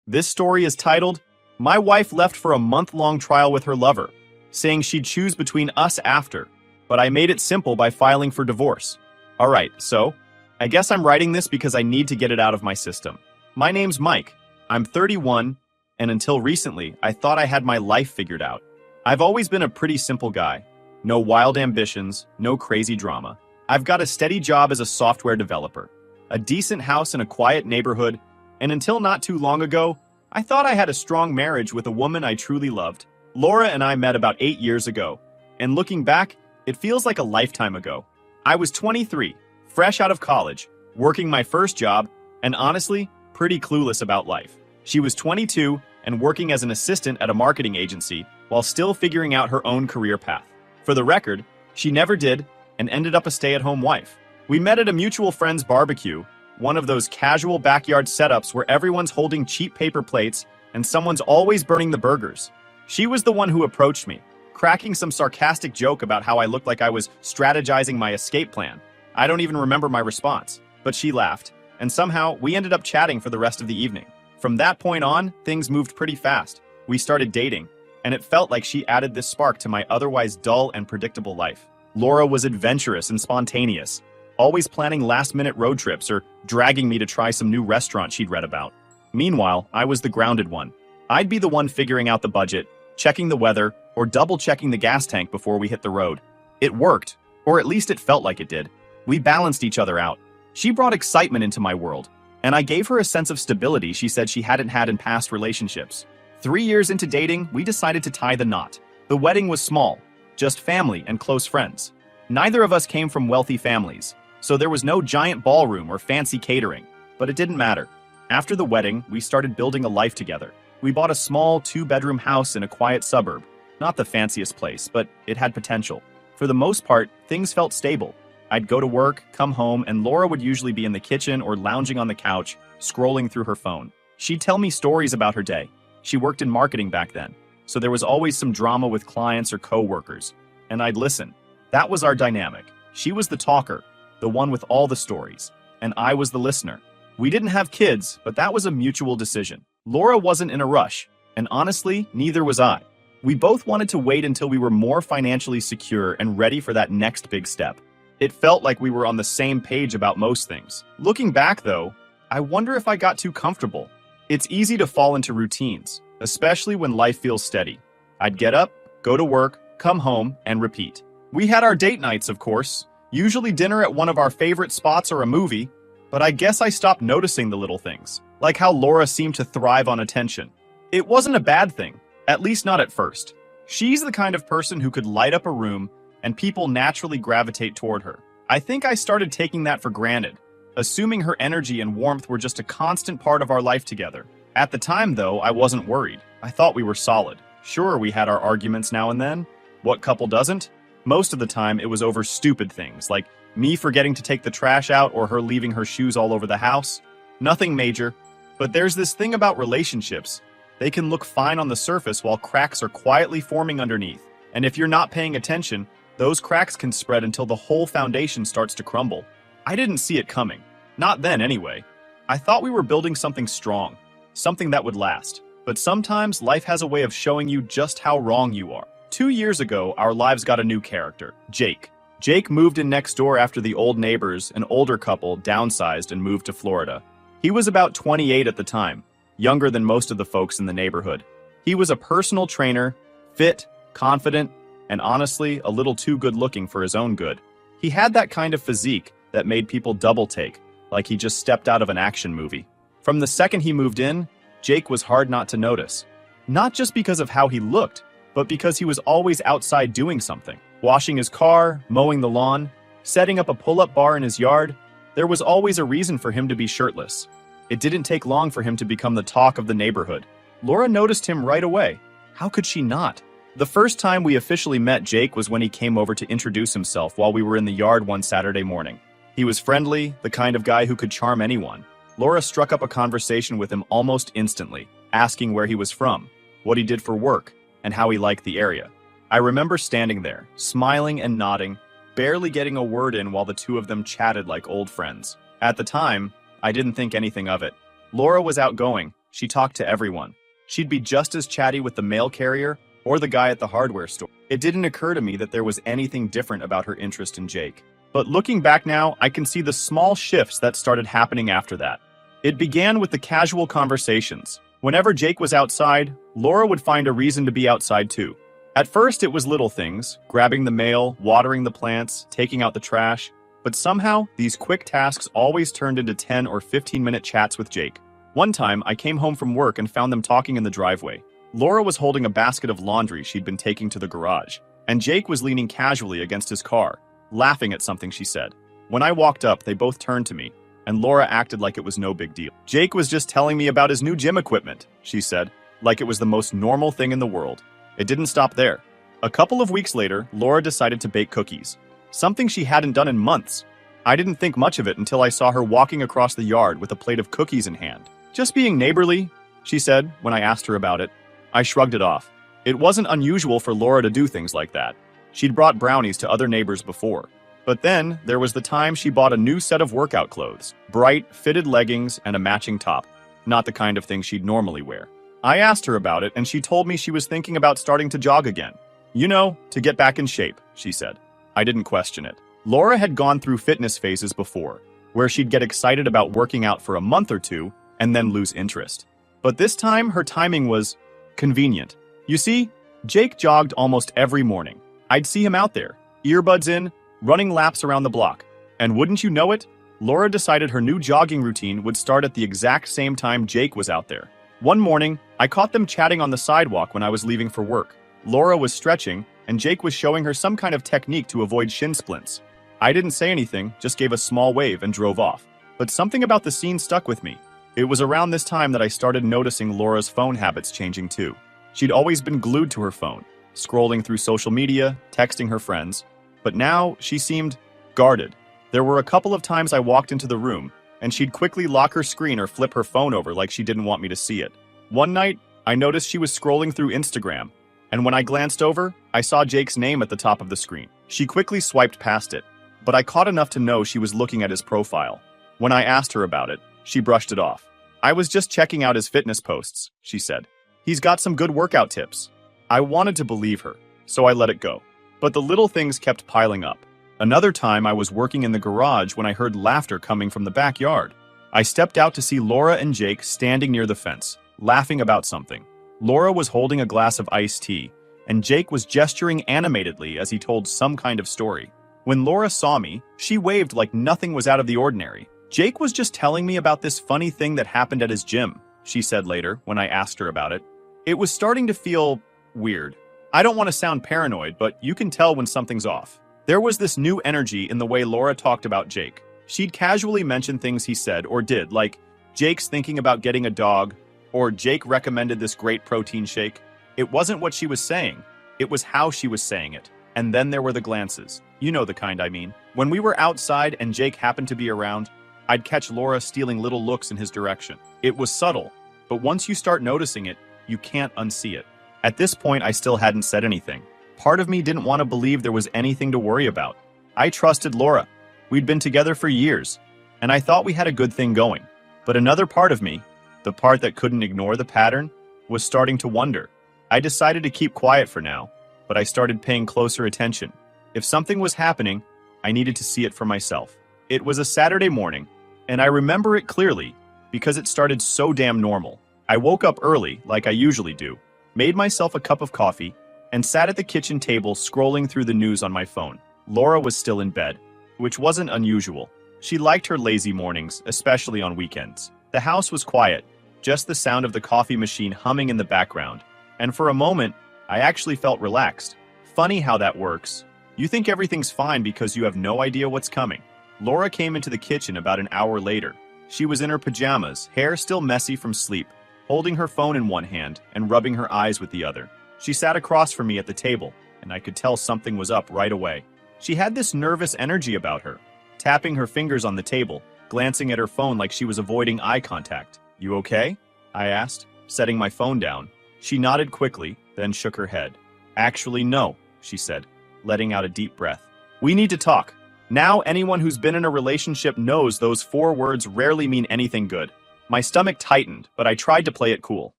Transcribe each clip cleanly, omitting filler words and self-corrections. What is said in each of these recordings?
This story is titled, My Wife Left for a Month-Long Trial with Her Lover, saying she'd choose between us after, but I made it simple by filing for divorce. Alright, so, I guess I'm writing this because I need to get it out of my system. My name's Mike. I'm 31, and until recently, I thought I had my life figured out. I've always been a pretty simple guy. No wild ambitions, no crazy drama. I've got a steady job as a software developer, a decent house in a quiet neighborhood, and until not too long ago, I thought I had a strong marriage with a woman I truly loved. Laura and I met about 8 years ago, and looking back, it feels like a lifetime ago. I was 23, fresh out of college, working my first job, and honestly, pretty clueless about life. She was 22 and working as an assistant at a marketing agency while still figuring out her own career path. For the record, she never did and ended up a stay-at-home wife. We met at a mutual friend's barbecue, one of those casual backyard setups where everyone's holding cheap paper plates and someone's always burning the burgers. She was the one who approached me, cracking some sarcastic joke about how I looked like I was strategizing my escape plan. I don't even remember my response, but she laughed, and somehow we ended up chatting for the rest of the evening. From that point on, things moved pretty fast. We started dating, and it felt like she added this spark to my otherwise dull and predictable life. Laura was adventurous and spontaneous, always planning last-minute road trips or dragging me to try some new restaurant she'd read about. Meanwhile, I was the grounded one. I'd be the one figuring out the budget, checking the weather, or double-checking the gas tank before we hit the road. It worked, or at least it felt like it did. We balanced each other out. She brought excitement into my world, and I gave her a sense of stability she said she hadn't had in past relationships. 3 years into dating, we decided to tie the knot. The wedding was small, just family and close friends. Neither of us came from wealthy families, so there was no giant ballroom or fancy catering, but it didn't matter. After the wedding, we started building a life together. We bought a small 2-bedroom house in a quiet suburb. Not the fanciest place, but it had potential. For the most part, things felt stable. I'd go to work, come home, and Laura would usually be in the kitchen or lounging on the couch, scrolling through her phone. She'd tell me stories about her day. She worked in marketing back then, so there was always some drama with clients or co-workers, and I'd listen. That was our dynamic. She was the talker, the one with all the stories, and I was the listener. We didn't have kids, but that was a mutual decision. Laura wasn't in a rush, and honestly, neither was I. We both wanted to wait until we were more financially secure and ready for that next big step. It felt like we were on the same page about most things. Looking back, though, I wonder if I got too comfortable. It's easy to fall into routines, especially when life feels steady. I'd get up, go to work, come home, and repeat. We had our date nights, of course, usually dinner at one of our favorite spots or a movie, but I guess I stopped noticing the little things, like how Laura seemed to thrive on attention. It wasn't a bad thing, at least not at first. She's the kind of person who could light up a room and people naturally gravitate toward her. I think I started taking that for granted, assuming her energy and warmth were just a constant part of our life together. At the time, though, I wasn't worried. I thought we were solid. Sure, we had our arguments now and then. What couple doesn't? Most of the time, it was over stupid things, like me forgetting to take the trash out or her leaving her shoes all over the house. Nothing major. But there's this thing about relationships. They can look fine on the surface while cracks are quietly forming underneath. And if you're not paying attention, those cracks can spread until the whole foundation starts to crumble. I didn't see it coming. Not then, anyway. I thought we were building something strong, something that would last. But sometimes life has a way of showing you just how wrong you are. 2 years ago, our lives got a new character, Jake. Jake moved in next door after the old neighbors, an older couple, downsized and moved to Florida. He was about 28 at the time, younger than most of the folks in the neighborhood. He was a personal trainer, fit, confident, and honestly, a little too good-looking for his own good. He had that kind of physique that made people double-take, like he just stepped out of an action movie. From the second he moved in, Jake was hard not to notice. Not just because of how he looked, but because he was always outside doing something. Washing his car, mowing the lawn, setting up a pull-up bar in his yard. There was always a reason for him to be shirtless. It didn't take long for him to become the talk of the neighborhood. Laura noticed him right away. How could she not? The first time we officially met Jake was when he came over to introduce himself while we were in the yard one Saturday morning. He was friendly, the kind of guy who could charm anyone. Laura struck up a conversation with him almost instantly, asking where he was from, what he did for work, and how he liked the area. I remember standing there, smiling and nodding, barely getting a word in while the two of them chatted like old friends. At the time, I didn't think anything of it. Laura was outgoing. She talked to everyone. She'd be just as chatty with the mail carrier or the guy at the hardware store. It didn't occur to me that there was anything different about her interest in Jake. But looking back now, I can see the small shifts that started happening after that. It began with the casual conversations. Whenever Jake was outside, Laura would find a reason to be outside too. At first, it was little things, grabbing the mail, watering the plants, taking out the trash. But somehow, these quick tasks always turned into 10 or 15-minute chats with Jake. One time, I came home from work and found them talking in the driveway. Laura was holding a basket of laundry she'd been taking to the garage, and Jake was leaning casually against his car, laughing at something she said. When I walked up, they both turned to me, and Laura acted like it was no big deal. Jake was just telling me about his new gym equipment, she said, like it was the most normal thing in the world. It didn't stop there. A couple of weeks later, Laura decided to bake cookies, something she hadn't done in months. I didn't think much of it until I saw her walking across the yard with a plate of cookies in hand. Just being neighborly, she said when I asked her about it. I shrugged it off. It wasn't unusual for Laura to do things like that. She'd brought brownies to other neighbors before. But then, there was the time she bought a new set of workout clothes, bright, fitted leggings, and a matching top. Not the kind of thing she'd normally wear. I asked her about it, and she told me she was thinking about starting to jog again. You know, to get back in shape, she said. I didn't question it. Laura had gone through fitness phases before, where she'd get excited about working out for a month or two, and then lose interest. But this time, her timing was convenient. You see, Jake jogged almost every morning. I'd see him out there, earbuds in, running laps around the block. And wouldn't you know it, Laura decided her new jogging routine would start at the exact same time Jake was out there. One morning, I caught them chatting on the sidewalk when I was leaving for work. Laura was stretching, and Jake was showing her some kind of technique to avoid shin splints. I didn't say anything, just gave a small wave and drove off. But something about the scene stuck with me. It was around this time that I started noticing Laura's phone habits changing too. She'd always been glued to her phone, scrolling through social media, texting her friends. But now, she seemed guarded. There were a couple of times I walked into the room, and she'd quickly lock her screen or flip her phone over like she didn't want me to see it. One night, I noticed she was scrolling through Instagram, and when I glanced over, I saw Jake's name at the top of the screen. She quickly swiped past it, but I caught enough to know she was looking at his profile. When I asked her about it, she brushed it off. I was just checking out his fitness posts, she said. He's got some good workout tips. I wanted to believe her, so I let it go. But the little things kept piling up. Another time I was working in the garage when I heard laughter coming from the backyard. I stepped out to see Laura and Jake standing near the fence, laughing about something. Laura was holding a glass of iced tea, and Jake was gesturing animatedly as he told some kind of story. When Laura saw me, she waved like nothing was out of the ordinary. Jake was just telling me about this funny thing that happened at his gym, she said later when I asked her about it. It was starting to feel weird. I don't want to sound paranoid, but you can tell when something's off. There was this new energy in the way Laura talked about Jake. She'd casually mention things he said or did, like Jake's thinking about getting a dog, or Jake recommended this great protein shake. It wasn't what she was saying. It was how she was saying it. And then there were the glances. You know the kind I mean. When we were outside and Jake happened to be around, I'd catch Laura stealing little looks in his direction. It was subtle, but once you start noticing it, you can't unsee it. At this point, I still hadn't said anything. Part of me didn't want to believe there was anything to worry about. I trusted Laura. We'd been together for years, and I thought we had a good thing going. But another part of me, the part that couldn't ignore the pattern, was starting to wonder. I decided to keep quiet for now, but I started paying closer attention. If something was happening, I needed to see it for myself. It was a Saturday morning, and I remember it clearly because it started so damn normal. I woke up early, like I usually do, made myself a cup of coffee, and sat at the kitchen table scrolling through the news on my phone. Laura was still in bed, which wasn't unusual. She liked her lazy mornings, especially on weekends. The house was quiet, just the sound of the coffee machine humming in the background. And for a moment, I actually felt relaxed. Funny how that works. You think everything's fine because you have no idea what's coming. Laura came into the kitchen about an hour later. She was in her pajamas, hair still messy from sleep, holding her phone in one hand and rubbing her eyes with the other. She sat across from me at the table, and I could tell something was up right away. She had this nervous energy about her, tapping her fingers on the table, glancing at her phone like she was avoiding eye contact. "You okay?" I asked, setting my phone down. She nodded quickly, then shook her head. "Actually, no," she said, letting out a deep breath. "We need to talk." Now anyone who's been in a relationship knows those 4 words rarely mean anything good. My stomach tightened, but I tried to play it cool.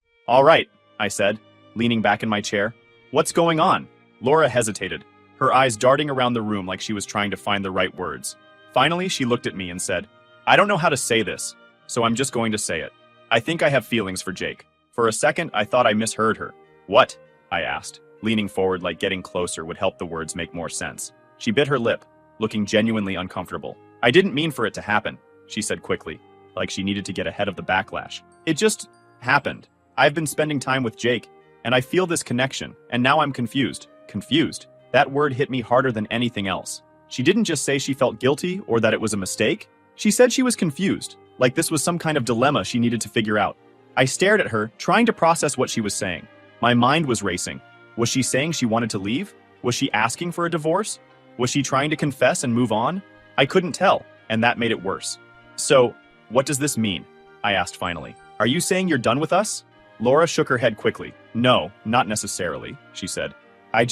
All right, I said, leaning back in my chair. What's going on? Laura hesitated, her eyes darting around the room like she was trying to find the right words. Finally, she looked at me and said, I don't know how to say this, so I'm just going to say it. I think I have feelings for Jake. For a second, I thought I misheard her. What? I asked, leaning forward like getting closer would help the words make more sense. She bit her lip, looking genuinely uncomfortable. I didn't mean for it to happen, she said quickly, like she needed to get ahead of the backlash. It just happened. I've been spending time with Jake, and I feel this connection, and now I'm confused. Confused? That word hit me harder than anything else. She didn't just say she felt guilty or that it was a mistake. She said she was confused, like this was some kind of dilemma she needed to figure out. I stared at her, trying to process what she was saying. My mind was racing. Was she saying she wanted to leave? Was she asking for a divorce? Was she trying to confess and move on? I couldn't tell, and that made it worse. So, what does this mean? I asked finally. Are you saying you're done with us? Laura shook her head quickly. No, not necessarily, she said. I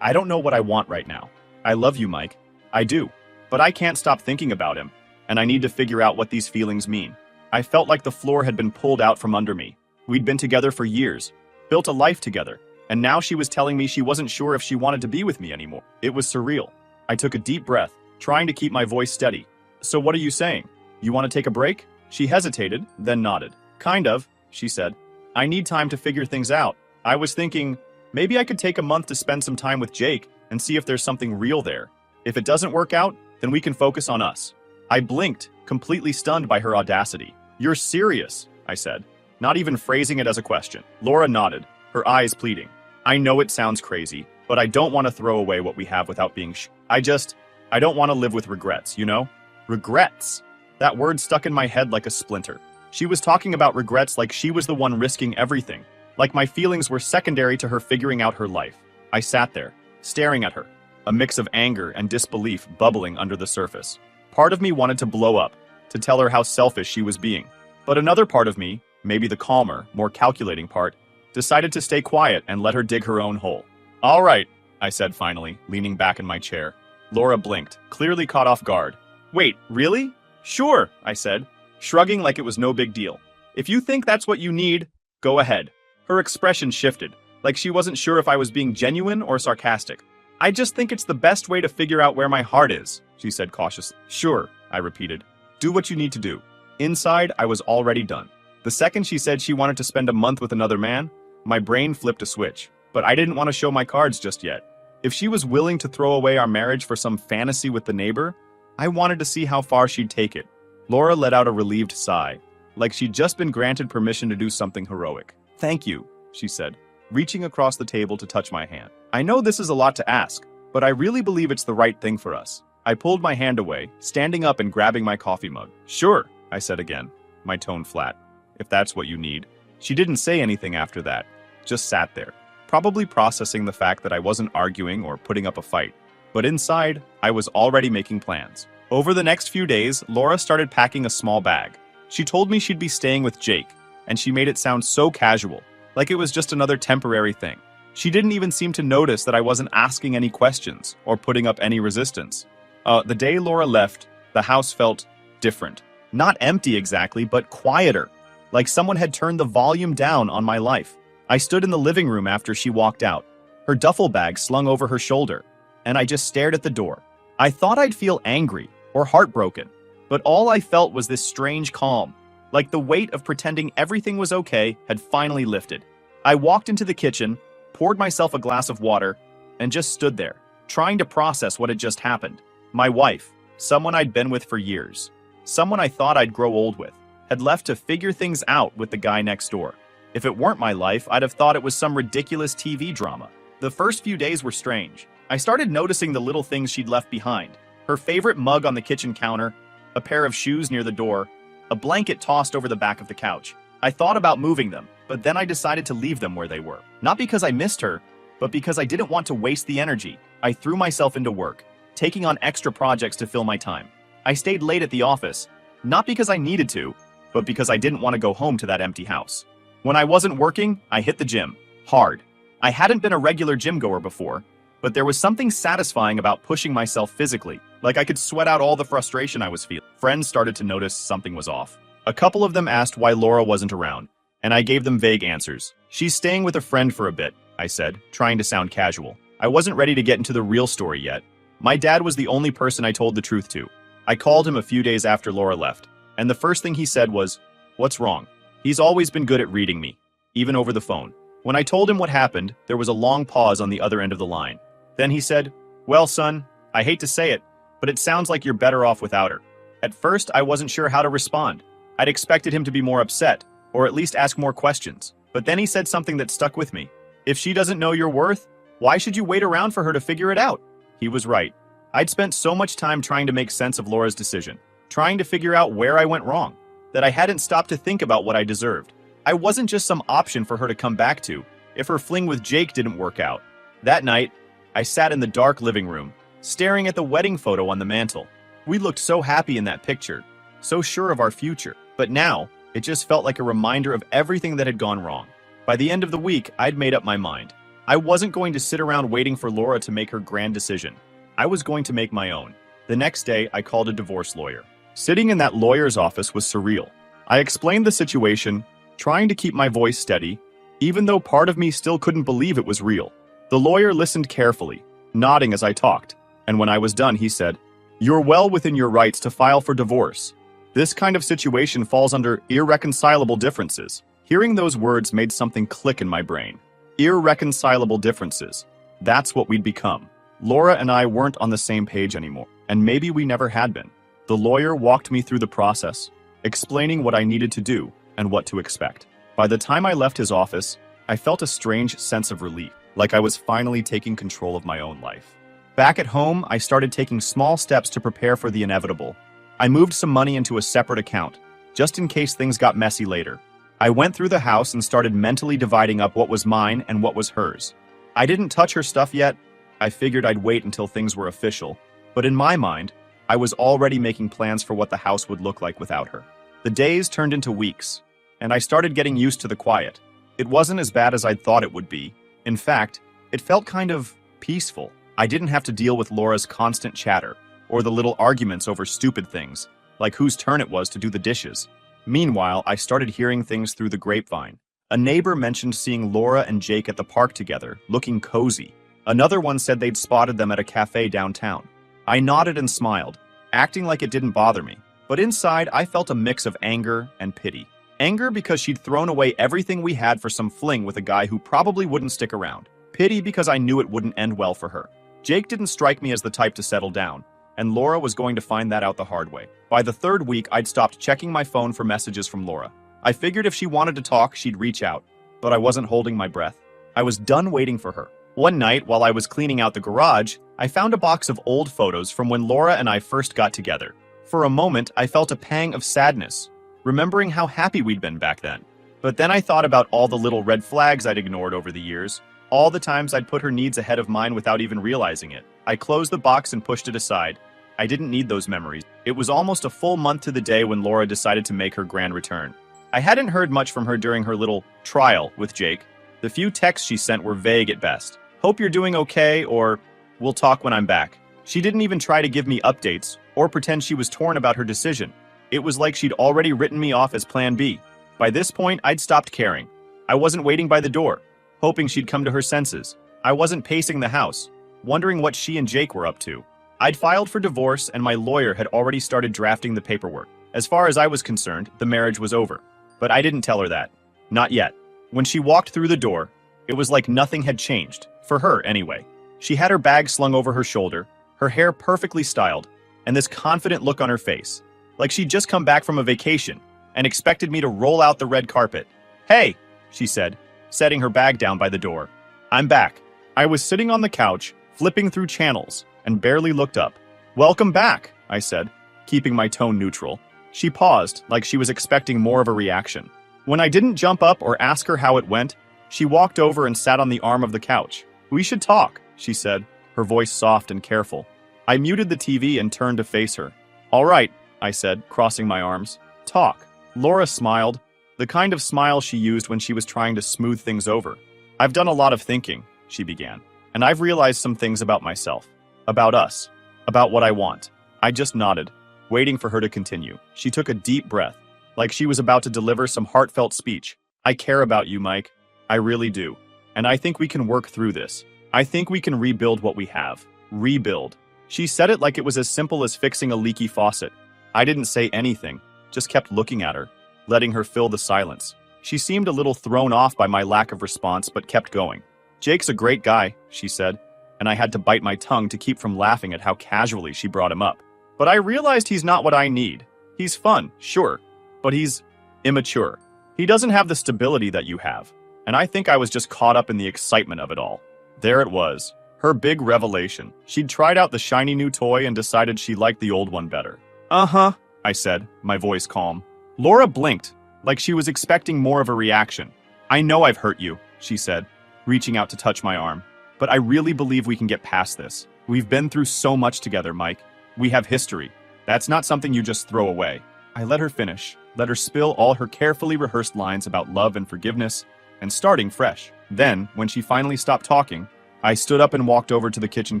don't know what I want right now. I love you, Mike. I do. But I can't stop thinking about him, and I need to figure out what these feelings mean. I felt like the floor had been pulled out from under me. We'd been together for years, built a life together, and now she was telling me she wasn't sure if she wanted to be with me anymore. It was surreal. I took a deep breath, trying to keep my voice steady. So what are you saying? You want to take a break? She hesitated, then nodded. Kind of, she said. I need time to figure things out. I was thinking, maybe I could take a month to spend some time with Jake and see if there's something real there. If it doesn't work out, then we can focus on us. I blinked, completely stunned by her audacity. You're serious, I said, not even phrasing it as a question. Laura nodded, her eyes pleading. I know it sounds crazy, but I don't want to throw away what we have without being I don't want to live with regrets, you know? Regrets. That word stuck in my head like a splinter. She was talking about regrets like she was the one risking everything, like my feelings were secondary to her figuring out her life. I sat there, staring at her, a mix of anger and disbelief bubbling under the surface. Part of me wanted to blow up, to tell her how selfish she was being. But another part of me, maybe the calmer, more calculating part, decided to stay quiet and let her dig her own hole. All right, I said finally, leaning back in my chair. Laura blinked, clearly caught off guard. Wait, really? Sure, I said, shrugging like it was no big deal. If you think that's what you need, go ahead. Her expression shifted, like she wasn't sure if I was being genuine or sarcastic. I just think it's the best way to figure out where my heart is, she said cautiously. Sure, I repeated. Do what you need to do. Inside, I was already done. The second she said she wanted to spend a month with another man, my brain flipped a switch. But I didn't want to show my cards just yet. If she was willing to throw away our marriage for some fantasy with the neighbor, I wanted to see how far she'd take it. Laura let out a relieved sigh, like she'd just been granted permission to do something heroic. Thank you, she said, reaching across the table to touch my hand. I know this is a lot to ask, but I really believe it's the right thing for us. I pulled my hand away, standing up and grabbing my coffee mug. Sure, I said again, my tone flat. If that's what you need. She didn't say anything after that, just sat there, probably processing the fact that I wasn't arguing or putting up a fight. But inside, I was already making plans. Over the next few days, Laura started packing a small bag. She told me she'd be staying with Jake, and she made it sound so casual, like it was just another temporary thing. She didn't even seem to notice that I wasn't asking any questions or putting up any resistance. The day Laura left, the house felt different. Not empty exactly, but quieter, like someone had turned the volume down on my life. I stood in the living room after she walked out, her duffel bag slung over her shoulder, and I just stared at the door. I thought I'd feel angry or heartbroken, but all I felt was this strange calm, like the weight of pretending everything was okay had finally lifted. I walked into the kitchen, poured myself a glass of water, and just stood there, trying to process what had just happened. My wife, someone I'd been with for years, someone I thought I'd grow old with, had left to figure things out with the guy next door. If it weren't my life, I'd have thought it was some ridiculous TV drama. The first few days were strange. I started noticing the little things she'd left behind. Her favorite mug on the kitchen counter, a pair of shoes near the door, a blanket tossed over the back of the couch. I thought about moving them, but then I decided to leave them where they were. Not because I missed her, but because I didn't want to waste the energy. I threw myself into work, taking on extra projects to fill my time. I stayed late at the office, not because I needed to, but because I didn't want to go home to that empty house. When I wasn't working, I hit the gym, hard. I hadn't been a regular gym goer before, but there was something satisfying about pushing myself physically, like I could sweat out all the frustration I was feeling. Friends started to notice something was off. A couple of them asked why Laura wasn't around, and I gave them vague answers. She's staying with a friend for a bit, I said, trying to sound casual. I wasn't ready to get into the real story yet. My dad was the only person I told the truth to. I called him a few days after Laura left, and the first thing he said was, "What's wrong?" He's always been good at reading me, even over the phone. When I told him what happened, there was a long pause on the other end of the line. Then he said, "Well, son, I hate to say it, but it sounds like you're better off without her." At first, I wasn't sure how to respond. I'd expected him to be more upset, or at least ask more questions. But then he said something that stuck with me. "If she doesn't know your worth, why should you wait around for her to figure it out?" He was right. I'd spent so much time trying to make sense of Laura's decision, trying to figure out where I went wrong, that I hadn't stopped to think about what I deserved. I wasn't just some option for her to come back to, if her fling with Jake didn't work out. That night, I sat in the dark living room, staring at the wedding photo on the mantle. We looked so happy in that picture, so sure of our future. But now, it just felt like a reminder of everything that had gone wrong. By the end of the week, I'd made up my mind. I wasn't going to sit around waiting for Laura to make her grand decision. I was going to make my own. The next day, I called a divorce lawyer. Sitting in that lawyer's office was surreal. I explained the situation, trying to keep my voice steady, even though part of me still couldn't believe it was real. The lawyer listened carefully, nodding as I talked, and when I was done, he said, "You're well within your rights to file for divorce. This kind of situation falls under irreconcilable differences." Hearing those words made something click in my brain. Irreconcilable differences. That's what we'd become. Laura and I weren't on the same page anymore, and maybe we never had been. The lawyer walked me through the process, explaining what I needed to do and what to expect. By the time I left his office, I felt a strange sense of relief, like I was finally taking control of my own life. Back at home, I started taking small steps to prepare for the inevitable. I moved some money into a separate account, just in case things got messy later. I went through the house and started mentally dividing up what was mine and what was hers. I didn't touch her stuff yet. I figured I'd wait until things were official, but in my mind, I was already making plans for what the house would look like without her. The days turned into weeks, and I started getting used to the quiet. It wasn't as bad as I'd thought it would be. In fact, it felt kind of peaceful. I didn't have to deal with Laura's constant chatter, or the little arguments over stupid things, like whose turn it was to do the dishes. Meanwhile, I started hearing things through the grapevine. A neighbor mentioned seeing Laura and Jake at the park together, looking cozy. Another one said they'd spotted them at a cafe downtown. I nodded and smiled, acting like it didn't bother me. But inside, I felt a mix of anger and pity. Anger because she'd thrown away everything we had for some fling with a guy who probably wouldn't stick around. Pity because I knew it wouldn't end well for her. Jake didn't strike me as the type to settle down, and Laura was going to find that out the hard way. By the third week, I'd stopped checking my phone for messages from Laura. I figured if she wanted to talk, she'd reach out, but I wasn't holding my breath. I was done waiting for her. One night, while I was cleaning out the garage, I found a box of old photos from when Laura and I first got together. For a moment, I felt a pang of sadness, remembering how happy we'd been back then. But then I thought about all the little red flags I'd ignored over the years, all the times I'd put her needs ahead of mine without even realizing it. I closed the box and pushed it aside. I didn't need those memories. It was almost a full month to the day when Laura decided to make her grand return. I hadn't heard much from her during her little trial with Jake. The few texts she sent were vague at best. "Hope you're doing okay," or "We'll talk when I'm back." She didn't even try to give me updates or pretend she was torn about her decision. It was like she'd already written me off as plan B. By this point, I'd stopped caring. I wasn't waiting by the door, hoping she'd come to her senses. I wasn't pacing the house, wondering what she and Jake were up to. I'd filed for divorce, and my lawyer had already started drafting the paperwork. As far as I was concerned, the marriage was over. But I didn't tell her that. Not yet. When she walked through the door, it was like nothing had changed. For her, anyway. She had her bag slung over her shoulder, her hair perfectly styled, and this confident look on her face, like she'd just come back from a vacation and expected me to roll out the red carpet. "Hey," she said, setting her bag down by the door. "I'm back." I was sitting on the couch, flipping through channels, and barely looked up. "Welcome back," I said, keeping my tone neutral. She paused, like she was expecting more of a reaction. When I didn't jump up or ask her how it went, she walked over and sat on the arm of the couch. "We should talk," she said, her voice soft and careful. I muted the TV and turned to face her. "All right," I said, crossing my arms. "Talk." Laura smiled, the kind of smile she used when she was trying to smooth things over. "I've done a lot of thinking," she began, "and I've realized some things about myself. About us. About what I want." I just nodded, waiting for her to continue. She took a deep breath. like she was about to deliver some heartfelt speech. I care about you, Mike. I really do. And I think we can work through this. I think we can rebuild what we have. Rebuild. She said it like it was as simple as fixing a leaky faucet. I didn't say anything, just kept looking at her, letting her fill the silence. She seemed a little thrown off by my lack of response, but kept going. Jake's a great guy, she said, and I had to bite my tongue to keep from laughing at how casually she brought him up. But I realized he's not what I need. He's fun, sure, but he's immature. He doesn't have the stability that you have, and I think I was just caught up in the excitement of it all. There it was, her big revelation. She'd tried out the shiny new toy and decided she liked the old one better. Uh-huh, I said, my voice calm. Laura blinked, like she was expecting more of a reaction. I know I've hurt you, she said, reaching out to touch my arm. But I really believe we can get past this. We've been through so much together, Mike. We have history. That's not something you just throw away. I let her finish, let her spill all her carefully rehearsed lines about love and forgiveness, and starting fresh. Then, when she finally stopped talking, I stood up and walked over to the kitchen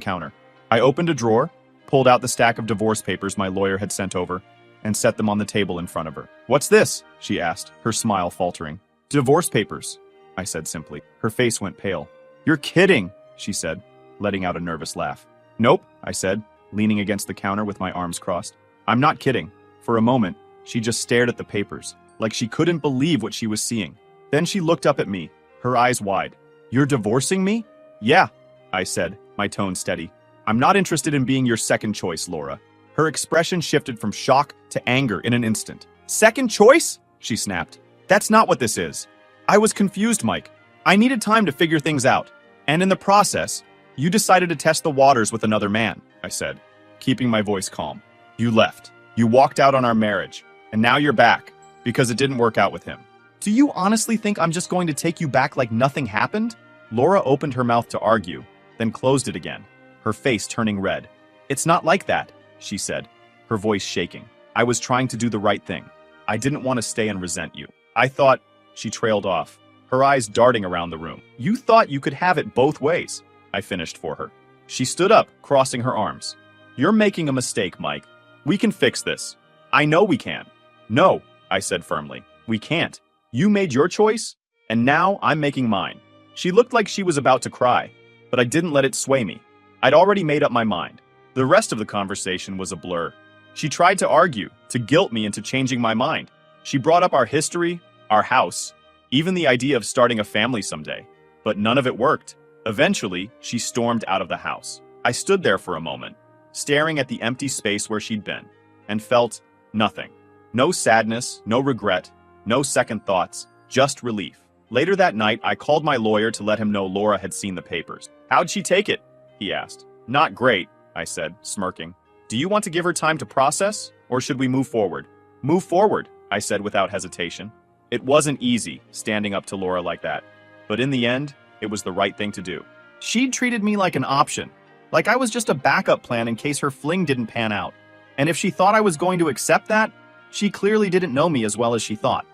counter. I opened a drawer, pulled out the stack of divorce papers my lawyer had sent over, and set them on the table in front of her. What's this? She asked, her smile faltering. Divorce papers, I said simply. Her face went pale. You're kidding, she said, letting out a nervous laugh. Nope, I said, leaning against the counter with my arms crossed. I'm not kidding. For a moment, she just stared at the papers, like she couldn't believe what she was seeing. Then she looked up at me, her eyes wide. You're divorcing me? Yeah, I said, my tone steady. I'm not interested in being your second choice, Laura. Her expression shifted from shock to anger in an instant. Second choice? She snapped. That's not what this is. I was confused, Mike. I needed time to figure things out. And in the process, you decided to test the waters with another man, I said, keeping my voice calm. You left. You walked out on our marriage. And now you're back, because it didn't work out with him. Do you honestly think I'm just going to take you back like nothing happened? Laura opened her mouth to argue, then closed it again, her face turning red. It's not like that, she said, her voice shaking. I was trying to do the right thing. I didn't want to stay and resent you. I thought, she trailed off, her eyes darting around the room. You thought you could have it both ways, I finished for her. She stood up, crossing her arms. You're making a mistake, Mike. We can fix this. I know we can. No, I said firmly. We can't. You made your choice, and now I'm making mine. She looked like she was about to cry, but I didn't let it sway me. I'd already made up my mind. The rest of the conversation was a blur. She tried to argue, to guilt me into changing my mind. She brought up our history, our house, even the idea of starting a family someday. But none of it worked. Eventually, she stormed out of the house. I stood there for a moment, staring at the empty space where she'd been, and felt nothing. No sadness, no regret, no second thoughts, just relief. Later that night, I called my lawyer to let him know Laura had seen the papers. How'd she take it? He asked. Not great, I said, smirking. Do you want to give her time to process, or should we move forward? Move forward, I said without hesitation. It wasn't easy, standing up to Laura like that. But in the end, it was the right thing to do. She'd treated me like an option, like I was just a backup plan in case her fling didn't pan out. And if she thought I was going to accept that, she clearly didn't know me as well as she thought.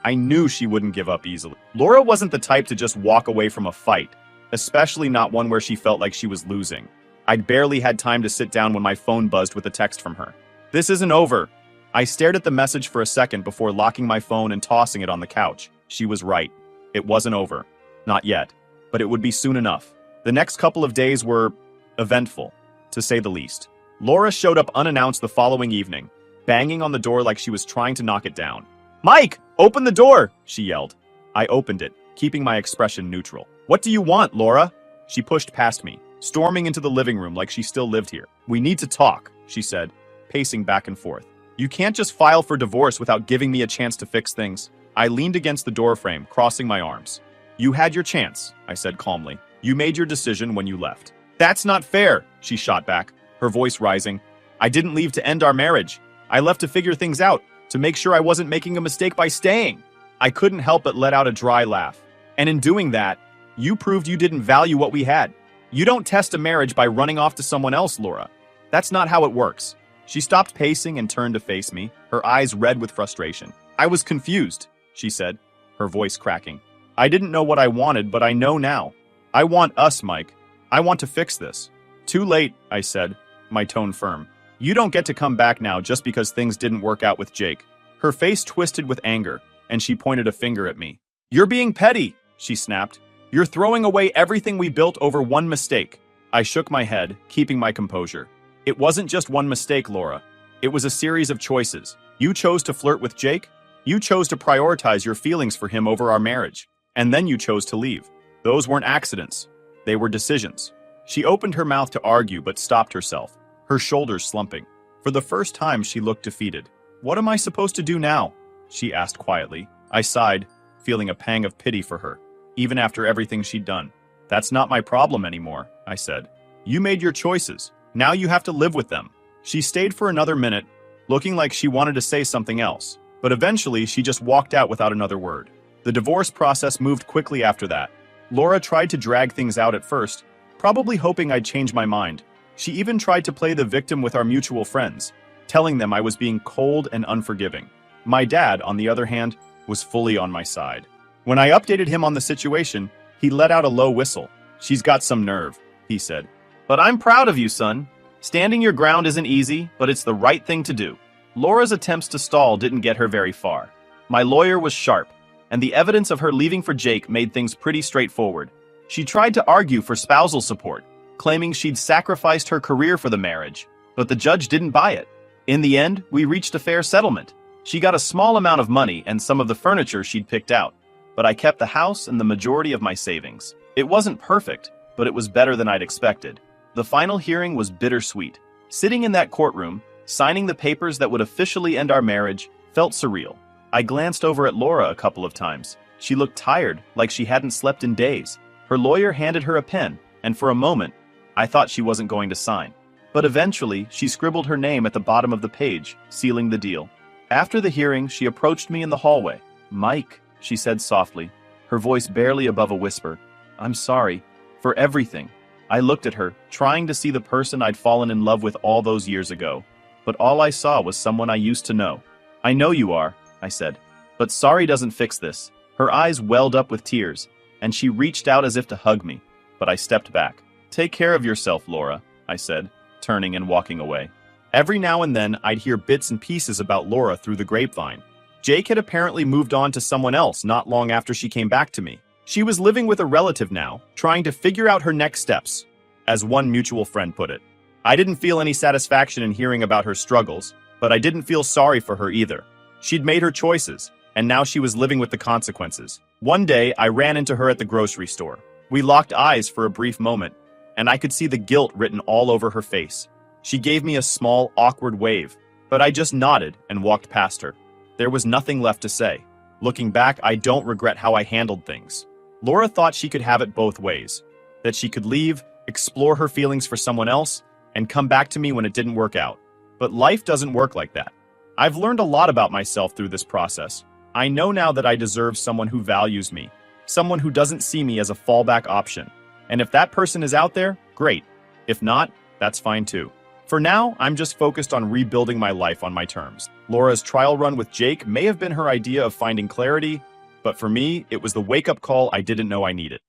I knew she wouldn't give up easily. Laura wasn't the type to just walk away from a fight, especially not one where she felt like she was losing. I'd barely had time to sit down when my phone buzzed with a text from her. This isn't over. I stared at the message for a second before locking my phone and tossing it on the couch. She was right. It wasn't over. Not yet. But it would be soon enough. The next couple of days were eventful, to say the least. Laura showed up unannounced the following evening, banging on the door like she was trying to knock it down. Mike, open the door, she yelled. I opened it, keeping my expression neutral. What do you want, Laura? She pushed past me, storming into the living room like she still lived here. We need to talk, she said, pacing back and forth. You can't just file for divorce without giving me a chance to fix things. I leaned against the doorframe, crossing my arms. You had your chance, I said calmly. You made your decision when you left. That's not fair, she shot back, her voice rising. I didn't leave to end our marriage. I left to figure things out, to make sure I wasn't making a mistake by staying. I couldn't help but let out a dry laugh. And in doing that, you proved you didn't value what we had. You don't test a marriage by running off to someone else, Laura. That's not how it works. She stopped pacing and turned to face me, her eyes red with frustration. I was confused, she said, her voice cracking. I didn't know what I wanted, but I know now. I want us, Mike. I want to fix this. Too late, I said, my tone firm. You don't get to come back now just because things didn't work out with Jake. Her face twisted with anger, and she pointed a finger at me. "You're being petty," she snapped. "You're throwing away everything we built over one mistake." I shook my head, keeping my composure. "It wasn't just one mistake, Laura. It was a series of choices. You chose to flirt with Jake. You chose to prioritize your feelings for him over our marriage. And then you chose to leave. Those weren't accidents. They were decisions." She opened her mouth to argue but stopped herself, her shoulders slumping. For the first time, she looked defeated. "What am I supposed to do now?" she asked quietly. I sighed, feeling a pang of pity for her, even after everything she'd done. "That's not my problem anymore," I said. "You made your choices. Now you have to live with them." She stayed for another minute, looking like she wanted to say something else, but eventually she just walked out without another word. The divorce process moved quickly after that. Laura tried to drag things out at first, probably hoping I'd change my mind. She even tried to play the victim with our mutual friends, telling them I was being cold and unforgiving. My dad, on the other hand, was fully on my side. When I updated him on the situation, he let out a low whistle. "She's got some nerve," he said. "But I'm proud of you, son. Standing your ground isn't easy, but it's the right thing to do." Laura's attempts to stall didn't get her very far. My lawyer was sharp, and the evidence of her leaving for Jake made things pretty straightforward. She tried to argue for spousal support, claiming she'd sacrificed her career for the marriage, but the judge didn't buy it. In the end, we reached a fair settlement. She got a small amount of money and some of the furniture she'd picked out, but I kept the house and the majority of my savings. It wasn't perfect, but it was better than I'd expected. The final hearing was bittersweet. Sitting in that courtroom, signing the papers that would officially end our marriage, felt surreal. I glanced over at Laura a couple of times. She looked tired, like she hadn't slept in days. Her lawyer handed her a pen, and for a moment, I thought she wasn't going to sign. But eventually, she scribbled her name at the bottom of the page, sealing the deal. After the hearing, she approached me in the hallway. "Mike," she said softly, her voice barely above a whisper, "I'm sorry for everything." I looked at her, trying to see the person I'd fallen in love with all those years ago. But all I saw was someone I used to know. "I know you are," I said, "but sorry doesn't fix this." Her eyes welled up with tears, and she reached out as if to hug me, but I stepped back. "Take care of yourself, Laura," I said, turning and walking away. Every now and then, I'd hear bits and pieces about Laura through the grapevine. Jake had apparently moved on to someone else not long after she came back to me. She was living with a relative now, trying to figure out her next steps, as one mutual friend put it. I didn't feel any satisfaction in hearing about her struggles, but I didn't feel sorry for her either. She'd made her choices, and now she was living with the consequences. One day, I ran into her at the grocery store. We locked eyes for a brief moment, and I could see the guilt written all over her face. She gave me a small, awkward wave, but I just nodded and walked past her. There was nothing left to say. Looking back, I don't regret how I handled things. Laura thought she could have it both ways, that she could leave, explore her feelings for someone else, and come back to me when it didn't work out. But life doesn't work like that. I've learned a lot about myself through this process. I know now that I deserve someone who values me, someone who doesn't see me as a fallback option. And if that person is out there, great. If not, that's fine too. For now, I'm just focused on rebuilding my life on my terms. Laura's trial run with Jake may have been her idea of finding clarity, but for me, it was the wake-up call I didn't know I needed.